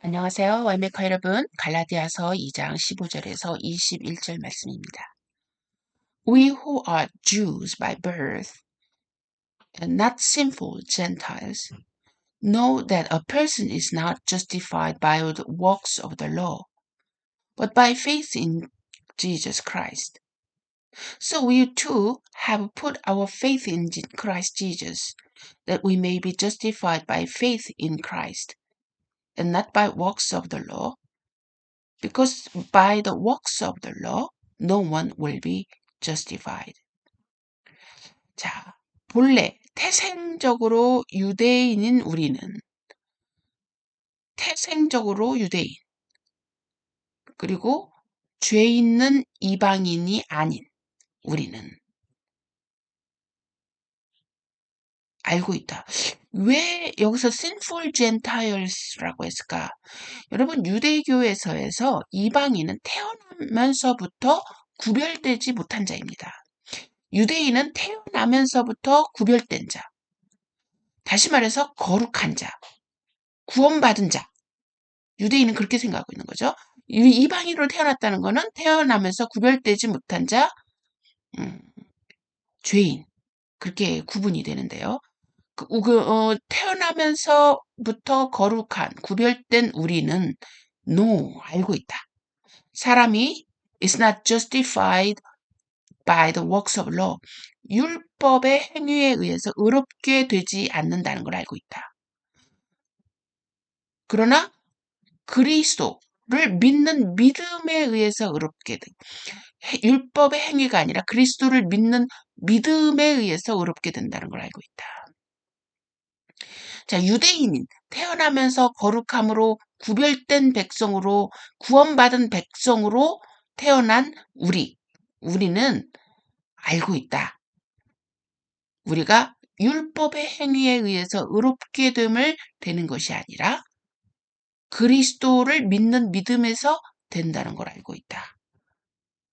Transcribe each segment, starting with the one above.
안녕하세요. 와이메커 여러분. 갈라디아서 2장 15절에서 21절 말씀입니다. We who are Jews by birth and not sinful Gentiles know that a person is not justified by the works of the law, but by faith in Jesus Christ. So we too have put our faith in Christ Jesus, that we may be justified by faith in Christ, and not by works of the law, because by the works of the law, no one will be justified. 자, 본래 태생적으로 유대인인 우리는 태생적으로 유대인 그리고 죄 있는 이방인이 아닌 우리는 알고 있다. 왜 여기서 sinful gentiles라고 했을까? 여러분 유대교에서에서 이방인은 태어나면서부터 구별되지 못한 자입니다. 유대인은 태어나면서부터 구별된 자. 다시 말해서 거룩한 자. 구원받은 자. 유대인은 그렇게 생각하고 있는 거죠. 이방인으로 태어났다는 거는 태어나면서 구별되지 못한 자, 죄인. 그렇게 구분이 되는데요. 태어나면서부터 거룩한, 구별된 우리는 no, 알고 있다. 사람이 is not justified by the works of law. 율법의 행위에 의해서 의롭게 되지 않는다는 걸 알고 있다. 그러나 그리스도를 믿는 믿음에 의해서 의롭게 돼. 율법의 행위가 아니라 그리스도를 믿는 믿음에 의해서 의롭게 된다는 걸 알고 있다. 자, 유대인인 태어나면서 거룩함으로 구별된 백성으로 구원받은 백성으로 태어난 우리는 알고 있다. 우리가 율법의 행위에 의해서 의롭게 됨을 되는 것이 아니라 그리스도를 믿는 믿음에서 된다는 걸 알고 있다.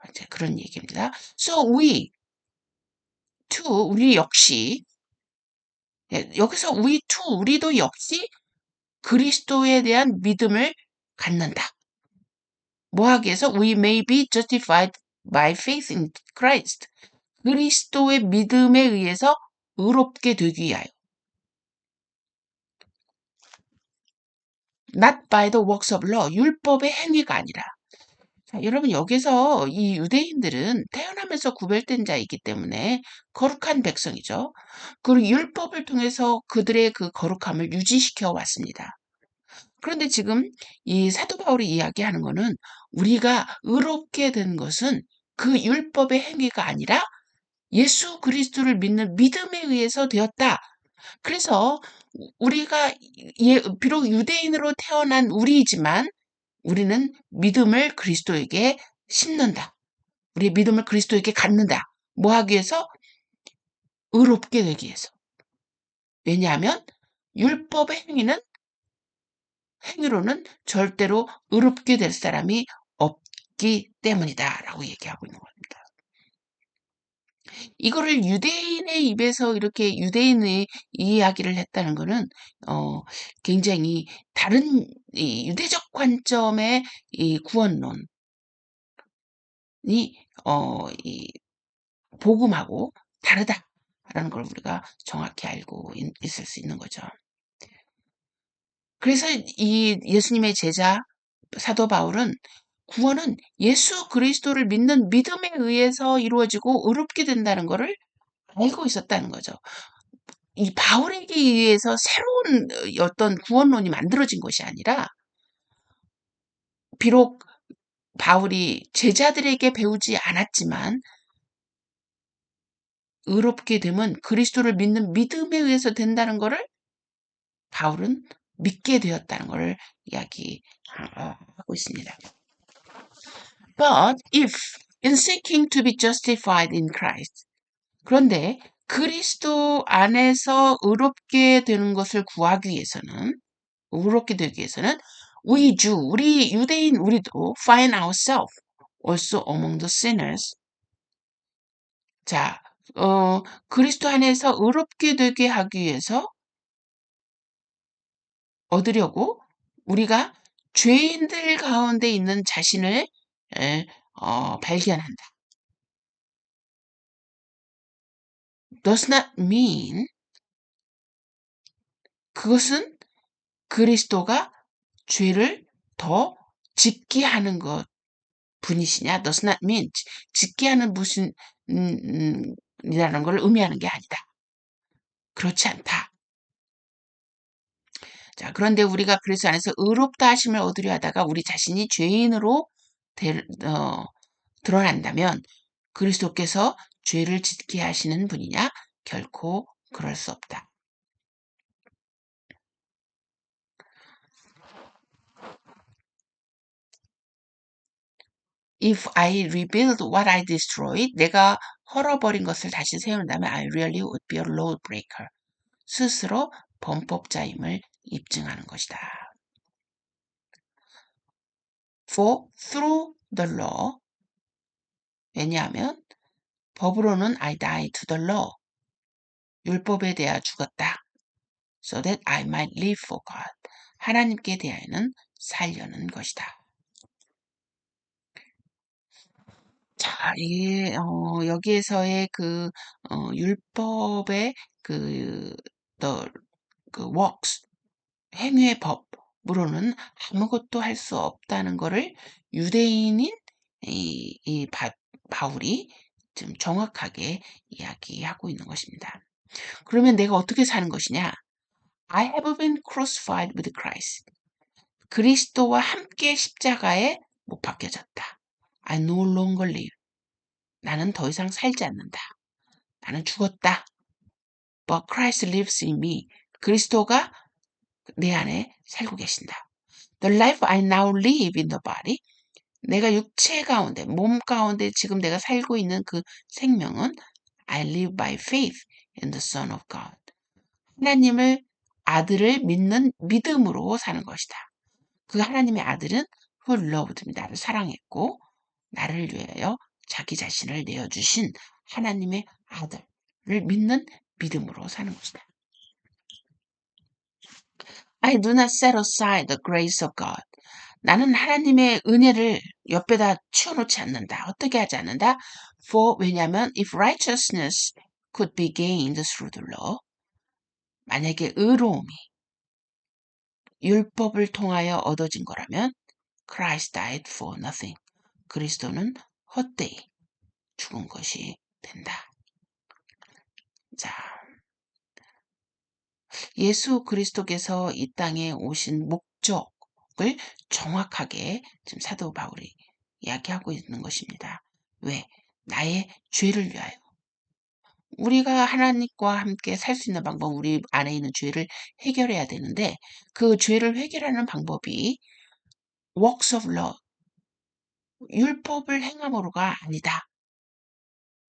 이제 그런 얘기입니다. So we too, 우리 역시 여기서 we too, 우리도 역시 그리스도에 대한 믿음을 갖는다. 뭐 하기 위해서? We may be justified by faith in Christ. 그리스도의 믿음에 의해서 의롭게 되기 위하여. Not by the works of law. 율법의 행위가 아니라. 자, 여러분 여기서 이 유대인들은 태어나면서 구별된 자이기 때문에 거룩한 백성이죠. 그리고 율법을 통해서 그들의 그 거룩함을 유지시켜 왔습니다. 그런데 지금 이 사도 바울이 이야기하는 거는 우리가 의롭게 된 것은 그 율법의 행위가 아니라 예수 그리스도를 믿는 믿음에 의해서 되었다. 그래서 우리가 비록 유대인으로 태어난 우리이지만 우리는 믿음을 그리스도에게 심는다. 우리의 믿음을 그리스도에게 갖는다. 뭐 하기 위해서? 의롭게 되기 위해서. 왜냐하면 율법의 행위로는 절대로 의롭게 될 사람이 없기 때문이다. 라고 얘기하고 있는 겁니다. 이거를 유대인의 입에서 이렇게 유대인의 이야기를 했다는 거는 굉장히 다른 유대적 관점의 이 구원론이 이 복음하고 다르다라는 걸 우리가 정확히 알고 있을 수 있는 거죠. 그래서 이 예수님의 제자 사도 바울은 구원은 예수 그리스도를 믿는 믿음에 의해서 이루어지고 의롭게 된다는 것을 알고 있었다는 거죠. 이 바울에게 의해서 새로운 어떤 구원론이 만들어진 것이 아니라 비록 바울이 제자들에게 배우지 않았지만 의롭게 됨은 그리스도를 믿는 믿음에 의해서 된다는 것을 바울은 믿게 되었다는 것을 이야기하고 있습니다. But if in seeking to be justified in Christ, 그런데 그리스도 안에서 의롭게 되는 것을 구하기 위해서는 의롭게 되기 위해서는 우리 유대인 우리도 find ourselves also among the sinners. 자, 그리스도 안에서 의롭게 되게 하기 위해서 얻으려고 우리가 죄인들 가운데 있는 자신을 발견한다. Does not mean 그것은 그리스도가 죄를 더 짓게 하는 것 분이시냐? Does not mean 짓게 하는 무슨 이라는 걸 의미하는 게 아니다. 그렇지 않다. 자, 그런데 우리가 그리스도 안에서 의롭다 하심을 얻으려 하다가 우리 자신이 죄인으로 드러난다면 그리스도께서 죄를 짓게 하시는 분이냐? 결코 그럴 수 없다. If I rebuild what I destroyed, 내가 헐어버린 것을 다시 세운다면 I really would be a law breaker. 스스로 범법자임을 입증하는 것이다. For through the law, 왜냐하면 법으로는 I die to the law. 율법에 대하여 죽었다. So that I might live for God. 하나님께 대하여는 살려는 것이다. 자, 이게 여기에서의 율법의 the works 행위의 법으로는 아무것도 할 수 없다는 것을 유대인인 바울이 좀 정확하게 이야기하고 있는 것입니다. 그러면 내가 어떻게 사는 것이냐? I have been crucified with Christ. 그리스도와 함께 십자가에 못 박혀졌다. I no longer live. 나는 더 이상 살지 않는다. 나는 죽었다. But Christ lives in me. 그리스도가 내 안에 살고 계신다. The life I now live in the body. 내가 육체 가운데, 몸 가운데 지금 내가 살고 있는 그 생명은 I live by faith in the Son of God. 하나님을 아들을 믿는 믿음으로 사는 것이다. 그 하나님의 아들은 who loved me, 나를 사랑했고 나를 위하여 자기 자신을 내어주신 하나님의 아들을 믿는 믿음으로 사는 것이다. I do not set aside the grace of God. 나는 하나님의 은혜를 옆에다 치워놓지 않는다. 어떻게 하지 않는다? For 왜냐하면 if righteousness could be gained through the law, 만약에 의로움이 율법을 통하여 얻어진 거라면 Christ died for nothing. 그리스도는 헛되이 죽은 것이 된다. 자, 예수 그리스도께서 이 땅에 오신 목적을 정확하게 지금 사도 바울이 이야기하고 있는 것입니다. 왜? 나의 죄를 위하여. 우리가 하나님과 함께 살 수 있는 방법, 우리 안에 있는 죄를 해결해야 되는데 그 죄를 해결하는 방법이 works of law, 율법을 행함으로가 아니다.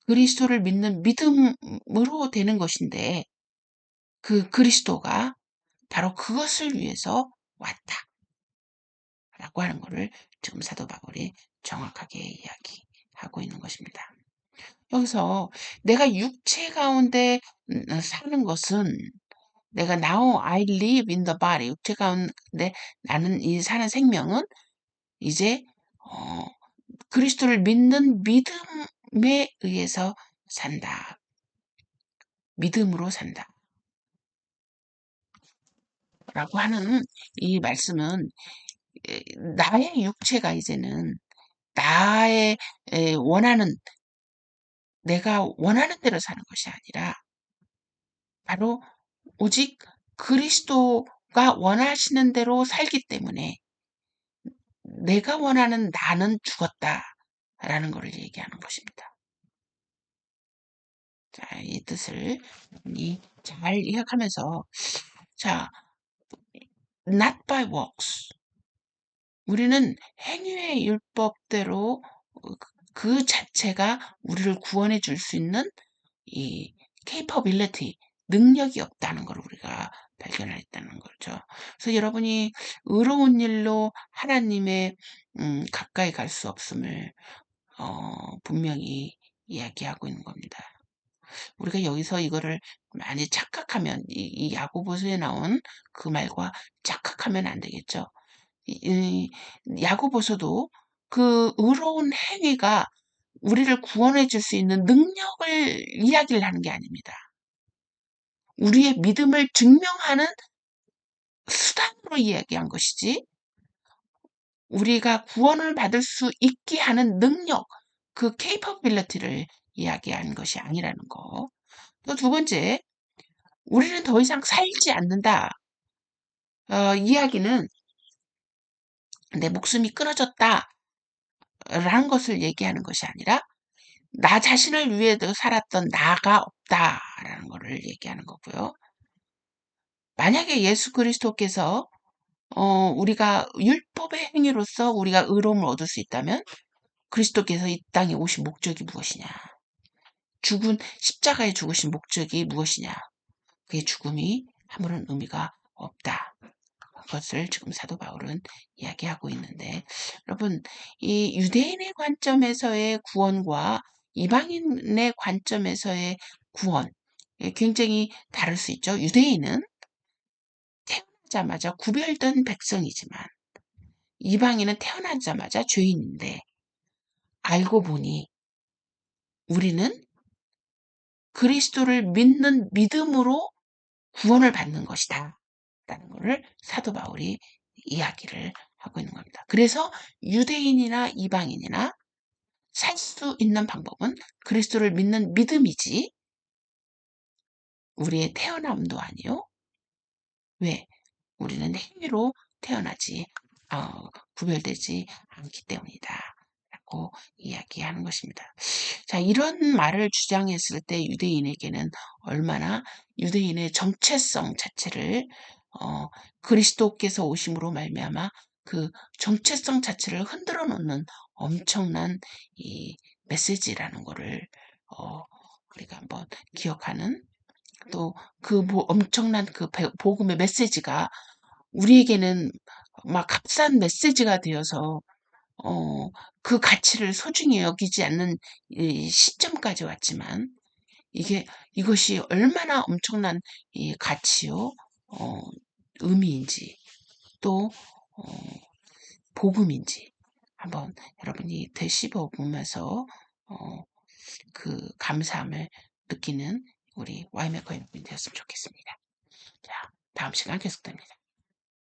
그리스도를 믿는 믿음으로 되는 것인데 그 그리스도가 바로 그것을 위해서 왔다. 라고 하는 것을 지금 사도 바울이 정확하게 이야기하고 있는 것입니다. 여기서 내가 육체 가운데 사는 것은 내가 now I live in the body, 육체 가운데 나는 이 사는 생명은 이제 그리스도를 믿는 믿음에 의해서 산다. 믿음으로 산다. 라고 하는 이 말씀은 나의 육체가 이제는 나의 내가 원하는 대로 사는 것이 아니라 바로 오직 그리스도가 원하시는 대로 살기 때문에 내가 원하는 나는 죽었다라는 것을 얘기하는 것입니다. 자, 이 뜻을 잘 이해하면서 자, not by works. 우리는 행위의 율법대로 그 자체가 우리를 구원해 줄 수 있는 이 capability, 능력이 없다는 걸 우리가 발견했다는 거죠. 그래서 여러분이 의로운 일로 하나님의 가까이 갈 수 없음을 분명히 이야기하고 있는 겁니다. 우리가 여기서 이거를 많이 착각하면 이 야고보서에 나온 그 말과 착각하면 안 되겠죠. 이 야고보서도 그 의로운 행위가 우리를 구원해 줄 수 있는 능력을 이야기를 하는 게 아닙니다. 우리의 믿음을 증명하는 수단으로 이야기한 것이지, 우리가 구원을 받을 수 있게 하는 능력, 그 capability를 이야기하는 것이 아니라는 거. 또 두 번째, 우리는 더 이상 살지 않는다. 이야기는 내 목숨이 끊어졌다. 라는 것을 얘기하는 것이 아니라, 나 자신을 위해서 살았던 나가 없다라는 것을 얘기하는 거고요. 만약에 예수 그리스도께서 우리가 율법의 행위로서 우리가 의로움을 얻을 수 있다면 그리스도께서 이 땅에 오신 목적이 무엇이냐? 십자가에 죽으신 목적이 무엇이냐? 그의 죽음이 아무런 의미가 없다. 그것을 지금 사도 바울은 이야기하고 있는데, 여러분, 이 유대인의 관점에서의 구원과 이방인의 관점에서의 구원, 굉장히 다를 수 있죠. 유대인은 태어나자마자 구별된 백성이지만, 이방인은 태어나자마자 죄인인데, 알고 보니 우리는 그리스도를 믿는 믿음으로 구원을 받는 것이다. 라는 것을 사도 바울이 이야기를 하고 있는 겁니다. 그래서 유대인이나 이방인이나 살 수 있는 방법은 그리스도를 믿는 믿음이지, 우리의 태어남도 아니요. 왜? 우리는 행위로 태어나지, 구별되지 않기 때문이다. 라고 이야기하는 것입니다. 자, 이런 말을 주장했을 때 유대인에게는 얼마나 유대인의 정체성 자체를 그리스도께서 오심으로 말미암아 그 정체성 자체를 흔들어 놓는 엄청난 이 메시지라는 거를 우리가 한번 기억하는, 또 그 엄청난 그 복음의 메시지가 우리에게는 막 값싼 메시지가 되어서 그 가치를 소중히 여기지 않는 이 시점까지 왔지만, 이것이 얼마나 엄청난 이 가치요, 의미인지, 또, 복음인지, 한번 여러분이 되씹어 보면서, 그 감사함을 느끼는 우리 와이메커 여러분이 되었으면 좋겠습니다. 자, 다음 시간 계속됩니다.